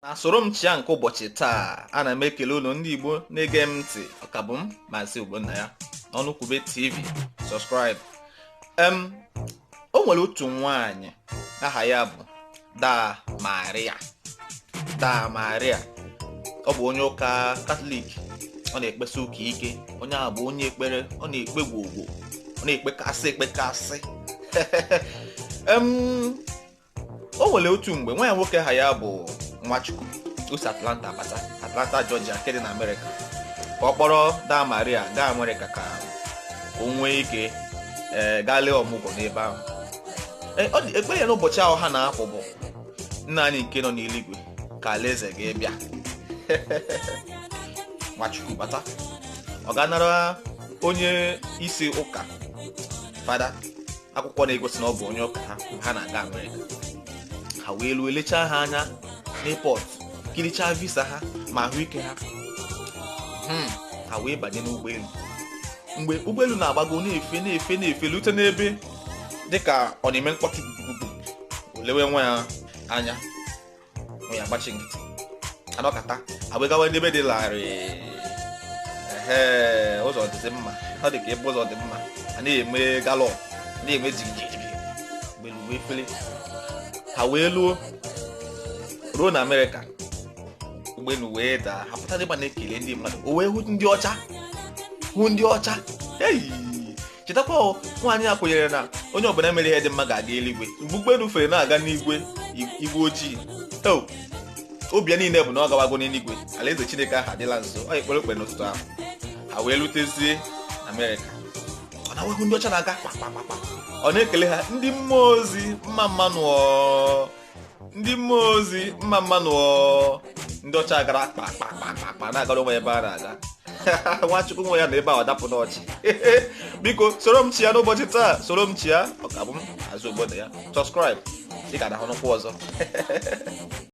Na soro m chia nke ụbọchị taa, ana m ekele unu ndị Igbo na-ege m ntị. Ọkabụ m Maazị Ogbonnaya n'ọnụ Kwube TV. Subscribe. O nwere otu nwaanyị aha ya bụ Daa Maria. Ọ bụ onye ụka Katọlik. Ọ na-ekpesa ụka ike. Onye ahụ bụ onye ekpere. Ọ na-ekpe gwogwo. Ọ na-ekpekasị. O nwere otu mgbe nwa ya nwoke aha ya bụ Nwachukwu. O si Atlanta, Georgia, nke dị na Amerịka. Ka ọ kpọrọ Daa Maria gaa Amerịka ka o nwee ike gaa lee ọmụgwọ n'ebe ahụ. Ekpere ya n'ụbọchị ahụ ha na-apụ bụ: Nna anyị nke nọ n'eluigwe, ka alaeze gị bịa. Nwachukwu bata. Ọ ga-anara onye isi ụka fada akwụkwọ na-egosi na ọ bụ onye ụka ha na-aga Amerịka. Ha wee luo lechaa ha anya n'airport, kirichaa visa ha ma ahụike ha. Ha wee banye n'ụgbọelu. Mgbe ụgbọelu na-agbago na-efe lute n'ebe dịka ọ na-eme mkpọtụ gugugu, lewe nwa ya anya, nwa ya agbachi nkịtị, anọkata agbegawa n'ebe dị larịị. Ụzọ dịzị mma, ọ dị ka ebe ụzọ dị mma, a na-eme galọp, na-eme jigijigi. Ụgbọelu wee fele. Ha wee ruo na Amerịka. Ụgbọelu wee daa. Ha pụta dịba na-ekele ndị mmadụ. O wee hụ ndị ọcha. Chetakwa nwaanyị a kwenyere na onye ọbụla mere ihe dị mma ga-aga eluigwe. Mgbe ụgbọelu fere na-aga n'igwe ojii, obi ya niile bụ na ọ gawago n'eluigwe. Alaeze Chineke ahụ adịla nso. Ọ ekpere okpere n'ụtụtụ ahụ. Ha wee lutezie Amerịka. Ọ na-ahụ ndị ọcha na-aga kpakpakpakpa. Ọ na-ekele ha, ndị mmụọ ozi mma mmanụ. Ndị ọcha gara kpakpakpakpa na-agara onwe ebe a na-aga. Nwachukwu nwe ya na ebe ahụ dapụ n'ọchị. Biko soro m chia n'ụbọchị taa. Soro m chia. Ọkabụ m Maazị Ogbonnaya. Subscribe. Ị ga-adahụ n'ụkwụ ọzọ.